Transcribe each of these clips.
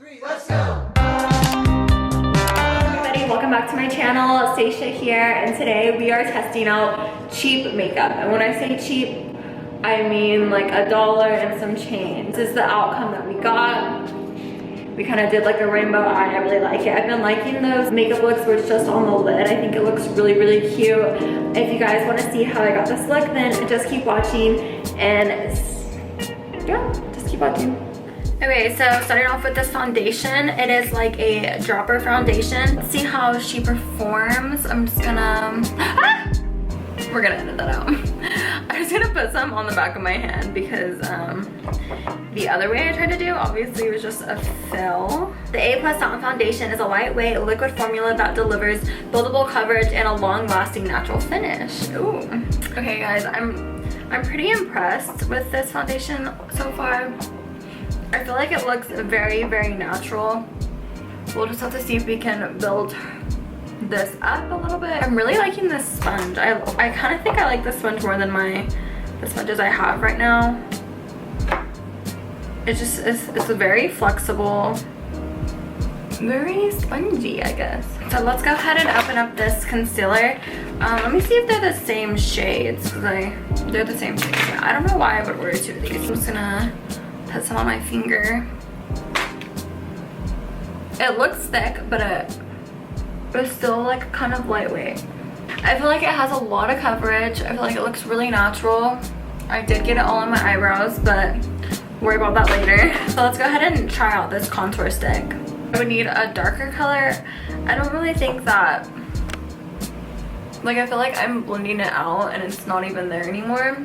3, let's go! Everybody, welcome back to my channel. Stacia here, and today we are testing out cheap makeup. And when I say cheap, I mean like $1 and some change. This is the outcome that we got. We kind of did like a rainbow eye. I really like it. I've been liking those makeup looks where it's just on the lid. I think it looks really, really cute. If you guys want to see how I got this look, then just keep watching and yeah, just keep watching. Okay, so starting off with this foundation, it is like a dropper foundation. Let's see how she performs. I'm just gonna, we're gonna edit that out. I'm just gonna put some on the back of my hand because the other way I tried to do obviously was just a fill. The A+ Satin Foundation is a lightweight liquid formula that delivers buildable coverage and a long-lasting natural finish. Ooh. Okay guys, I'm pretty impressed with this foundation so far. I feel like it looks very, very natural. We'll just have to see if we can build this up a little bit. I'm really liking this sponge. I kind of think I like this sponge more than the sponges I have right now. It's very flexible, very spongy, I guess. So let's go ahead and open up this concealer. Let me see if they're the same shades, because they're the same shades. I don't know why I would order 2 of these. I'm just gonna put some on my finger. It looks thick, but it's still like kind of lightweight. I feel like it has a lot of coverage. I feel like it looks really natural. I did get it all on my eyebrows, but worry about that later. So let's go ahead and try out this contour stick. I would need a darker color. I don't really think that, like, I feel like I'm blending it out and it's not even there anymore.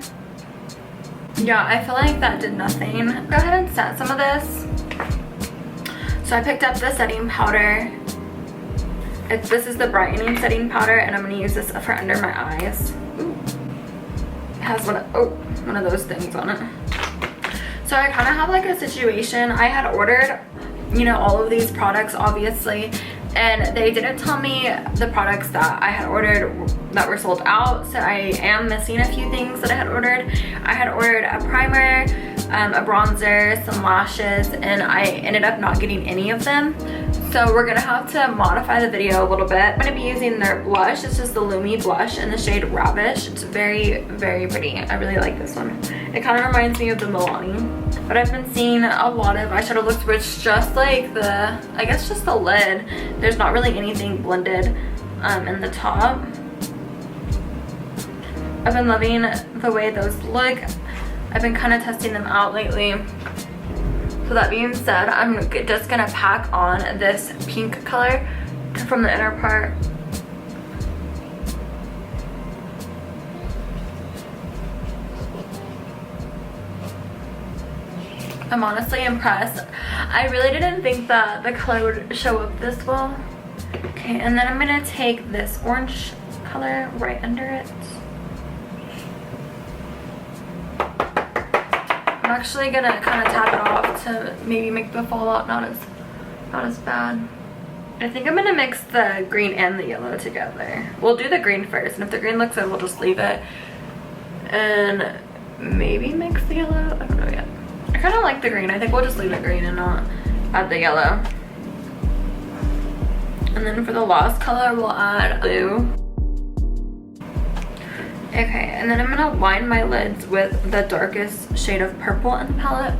Yeah, I feel like that did nothing. Go ahead and set some of this. So I picked up the setting powder. This is the brightening setting powder, and I'm going to use this for under my eyes. Ooh. It has one of those things on it. So I kind of have like a situation. I had ordered, you know, all of these products obviously, and they didn't tell me the products that I had ordered that were sold out. So I am missing a few things that I had ordered. I had ordered a primer, a bronzer, some lashes, and I ended up not getting any of them. So we're gonna have to modify the video a little bit. I'm gonna be using their blush. It's just the Lumi blush in the shade Ravish. It's very, very pretty. I really like this one. It kind of reminds me of the Milani. But I've been seeing a lot of eyeshadow looks where it's just like I guess just the lid. There's not really anything blended in the top. I've been loving the way those look. I've been kind of testing them out lately. So that being said, I'm just gonna pack on this pink color from the inner part. I'm honestly impressed. I really didn't think that the color would show up this well. Okay, and then I'm gonna take this orange color right under it. I'm actually gonna kind of tap it off to maybe make the fallout not as bad. I think I'm gonna mix the green and the yellow together. We'll do the green first, and if the green looks good, we'll just leave it and maybe mix the yellow. I don't know yet. I kind of like the green. I think we'll just leave it green and not add the yellow. And then for the last color, we'll add blue. Okay, and then I'm gonna line my lids with the darkest shade of purple in the palette.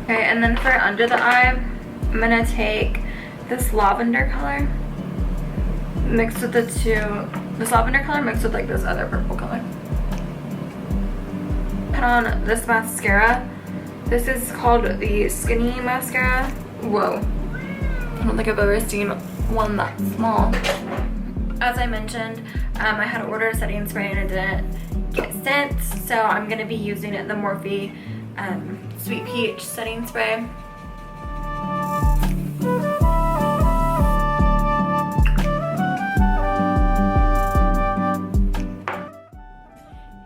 Okay, and then for under the eye, I'm gonna take this lavender color mixed with this lavender color mixed with like this other purple color. Put on this mascara. This is called the Skinny Mascara. Whoa, I don't think I've ever seen one that small. As I mentioned, I had ordered a setting spray and it didn't get sent, so I'm going to be using the Morphe Sweet Peach setting spray.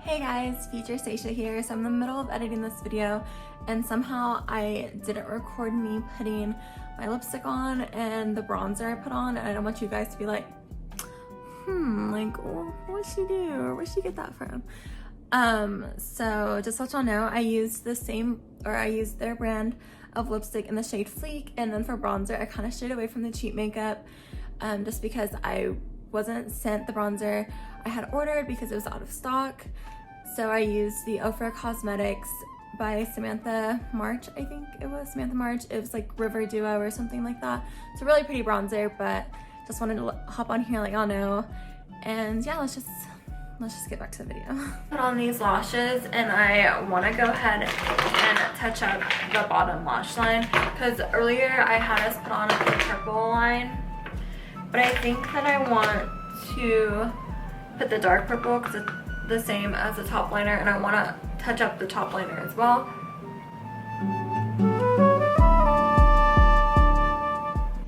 Hey guys, Future Stacia here. So I'm in the middle of editing this video, and somehow I didn't record me putting my lipstick on and the bronzer I put on, and I don't want you guys to be like, like, what'd she do, or where'd she get that from? So just to let y'all know, I used their brand of lipstick in the shade Fleek, and then for bronzer, I kind of stayed away from the cheap makeup, just because I wasn't sent the bronzer I had ordered because it was out of stock. So I used the Ofra Cosmetics by Samantha March, I think it was Samantha March. It was like River Duo or something like that. It's a really pretty bronzer, but just wanted to hop on here, let y'all know. And yeah, let's just get back to the video. Put on these lashes, and I want to go ahead and touch up the bottom lash line because earlier I had us put on the purple line, but I think that I want to put the dark purple because it's the same as the top liner, and I want to touch up the top liner as well.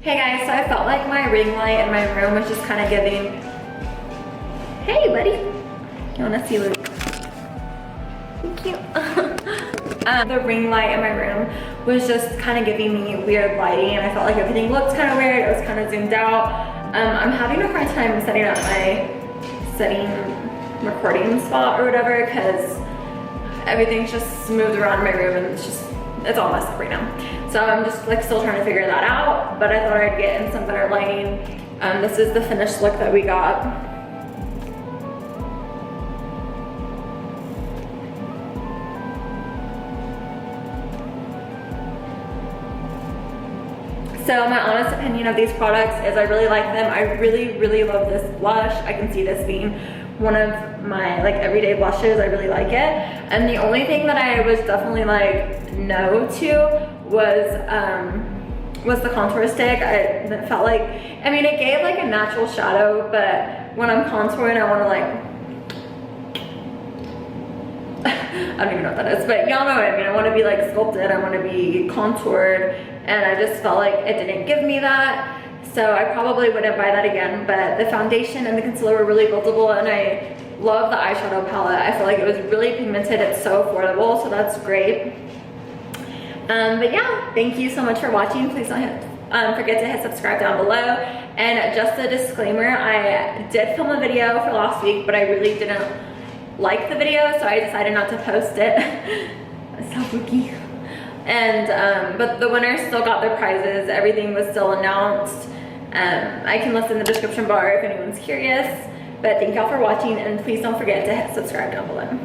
Hey guys, so I felt like my ring light in my room was just kind of giving, hey buddy, you want to see Luke? Cute. The ring light in my room was just kind of giving me weird lighting, and I felt like everything looked kind of weird. It was kind of zoomed out. I'm having a hard time setting up my recording spot or whatever because everything's just moved around in my room, and it's all messed up right now. So I'm just like still trying to figure that out, but I thought I'd get in some better lighting. This is the finished look that we got. So my honest opinion of these products is I really like them. I really love this blush. I can see this being one of my like everyday blushes. I really like it. And the only thing that I was definitely like no to was the contour stick. I felt like, I mean, it gave like a natural shadow, but when I'm contouring, I want to like, I don't even know what that is, but y'all know what I mean. I want to be like sculpted, I want to be contoured, and I just felt like it didn't give me that. So I probably wouldn't buy that again, but the foundation and the concealer were really buildable, and I love the eyeshadow palette. I feel like it was really pigmented. It's so affordable, so that's great. But yeah, thank you so much for watching. Please don't forget to hit subscribe down below. And just a disclaimer, I did film a video for last week, but I really didn't like the video, so I decided not to post it. So spooky. And but the winners still got their prizes. Everything was still announced. I can list in the description bar if anyone's curious. But thank y'all for watching, and please don't forget to hit subscribe down below.